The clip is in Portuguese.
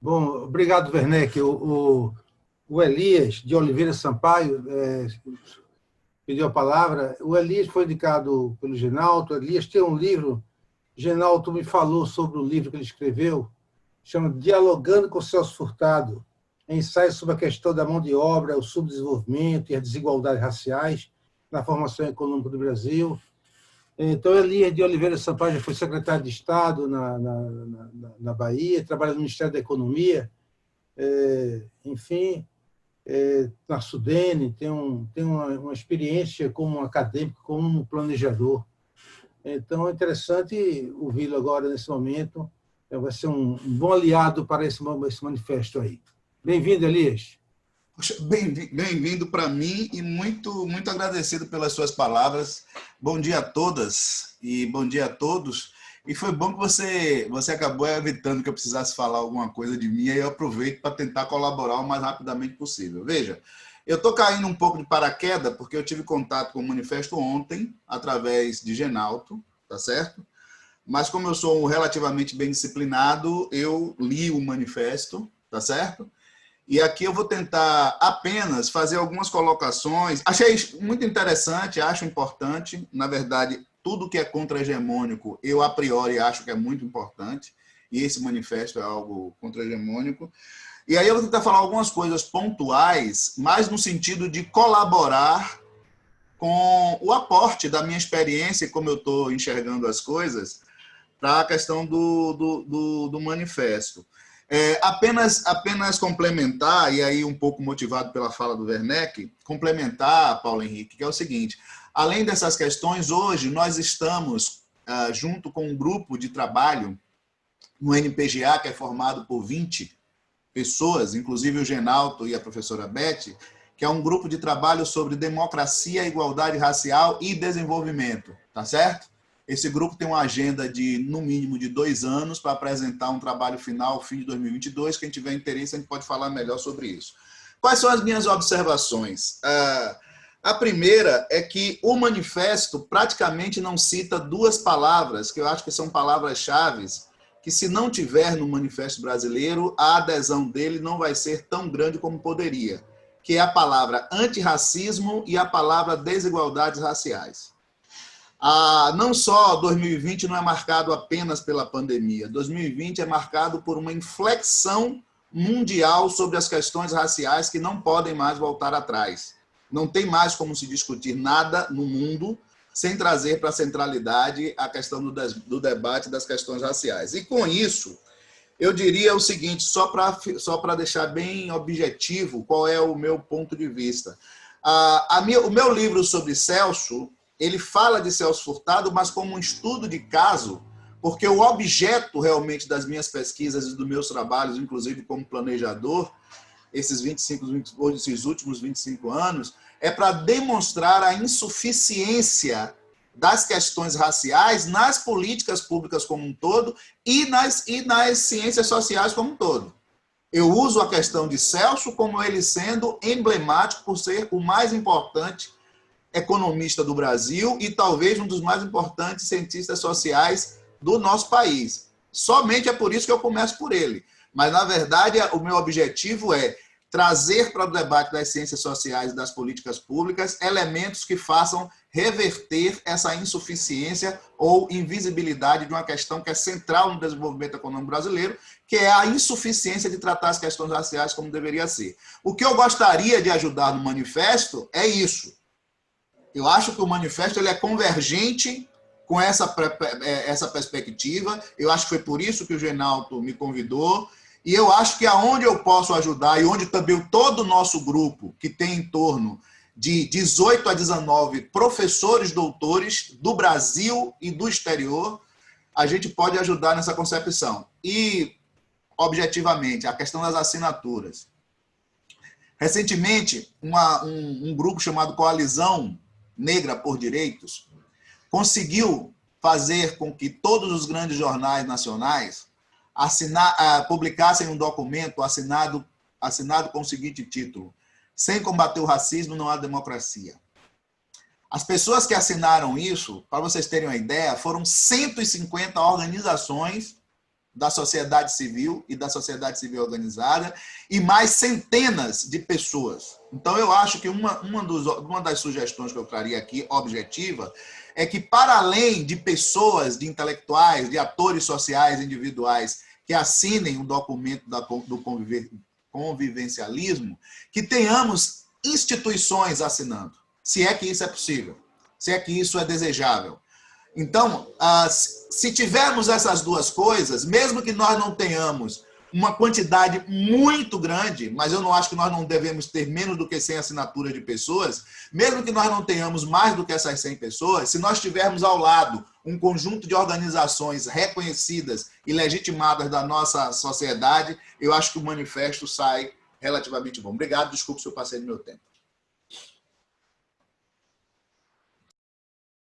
Bom, obrigado, Werneck. O Elias de Oliveira Sampaio pediu a palavra. O Elias foi indicado pelo Genalto. O Elias tem um livro, Genalto me falou sobre o livro que ele escreveu, chama Dialogando com Celso Furtado, ensaios sobre a questão da mão de obra, o subdesenvolvimento e as desigualdades raciais na formação econômica do Brasil. Então, Elias de Oliveira Sampaio já foi secretário de Estado na Bahia, trabalha no Ministério da Economia, enfim, na Sudene, tem uma experiência como acadêmico, como planejador. Então, é interessante ouvi-lo agora, nesse momento. Vai ser um bom aliado para esse manifesto aí. Bem-vindo, Elias. Bem-vindo para mim e muito agradecido pelas suas palavras. Bom dia a todas e bom dia a todos. E foi bom que você acabou evitando que eu precisasse falar alguma coisa de mim, e eu aproveito para tentar colaborar o mais rapidamente possível. Veja, eu estou caindo um pouco de paraquedas porque eu tive contato com o manifesto ontem, através de Genalto, tá certo? Mas como eu sou relativamente bem disciplinado, eu li o manifesto, tá certo? E aqui eu vou tentar apenas fazer algumas colocações. Achei muito interessante, acho importante. Na verdade, tudo que é contra-hegemônico, eu a priori acho que é muito importante. E esse manifesto é algo contra-hegemônico. E aí eu vou tentar falar algumas coisas pontuais, mais no sentido de colaborar com o aporte da minha experiência e como eu estou enxergando as coisas para a questão do manifesto. Apenas complementar, e aí um pouco motivado pela fala do Werneck, complementar, Paulo Henrique, que é o seguinte: além dessas questões, hoje nós estamos junto com um grupo de trabalho no NPGA, que é formado por 20 pessoas, inclusive o Genalto e a professora Beth, que é um grupo de trabalho sobre democracia, igualdade racial e desenvolvimento, tá certo? Esse grupo tem uma agenda de, no mínimo, de 2 anos para apresentar um trabalho final, fim de 2022. Quem tiver interesse, a gente pode falar melhor sobre isso. Quais são as minhas observações? A primeira é que o manifesto praticamente não cita 2 palavras, que eu acho que são palavras-chave, que se não tiver no manifesto brasileiro, a adesão dele não vai ser tão grande como poderia, que é a palavra antirracismo e a palavra desigualdades raciais. Não só 2020 não é marcado apenas pela pandemia, 2020 é marcado por uma inflexão mundial sobre as questões raciais que não podem mais voltar atrás. Não tem mais como se discutir nada no mundo sem trazer para a centralidade a questão do debate das questões raciais. E com isso, eu diria o seguinte, só para deixar bem objetivo qual é o meu ponto de vista. O meu livro sobre Celso, ele fala de Celso Furtado, mas como um estudo de caso, porque o objeto realmente das minhas pesquisas e dos meus trabalhos, inclusive como planejador, esses últimos 25 anos, é para demonstrar a insuficiência das questões raciais nas políticas públicas como um todo e nas ciências sociais como um todo. Eu uso a questão de Celso como ele sendo emblemático por ser o mais importante economista do Brasil e talvez um dos mais importantes cientistas sociais do nosso país. Somente é por isso que eu começo por ele. Mas, na verdade, o meu objetivo é trazer para o debate das ciências sociais e das políticas públicas elementos que façam reverter essa insuficiência ou invisibilidade de uma questão que é central no desenvolvimento econômico brasileiro, que é a insuficiência de tratar as questões raciais como deveria ser. O que eu gostaria de ajudar no manifesto é isso. Eu acho que o manifesto ele é convergente com essa perspectiva. Eu acho que foi por isso que o Genalto me convidou. E eu acho que aonde eu posso ajudar, e onde também todo o nosso grupo, que tem em torno de 18 a 19 professores doutores do Brasil e do exterior, a gente pode ajudar nessa concepção. E, objetivamente, a questão das assinaturas. Recentemente, um grupo chamado Coalizão Negra por Direitos conseguiu fazer com que todos os grandes jornais nacionais publicassem um documento assinado com o seguinte título: sem combater o racismo não há democracia. As pessoas que assinaram isso, para vocês terem uma ideia, foram 150 organizações da sociedade civil e da sociedade civil organizada, e mais centenas de pessoas. Então, eu acho que uma das sugestões que eu traria aqui, objetiva, é que, para além de pessoas, de intelectuais, de atores sociais individuais que assinem o documento do convivencialismo, que tenhamos instituições assinando, se é que isso é possível, se é que isso é desejável. Então, se tivermos essas duas coisas, mesmo que nós não tenhamos uma quantidade muito grande, mas eu não acho que nós não devemos ter menos do que 100 assinaturas de pessoas, mesmo que nós não tenhamos mais do que essas 100 pessoas, se nós tivermos ao lado um conjunto de organizações reconhecidas e legitimadas da nossa sociedade, eu acho que o manifesto sai relativamente bom. Obrigado, desculpe se eu passei do meu tempo.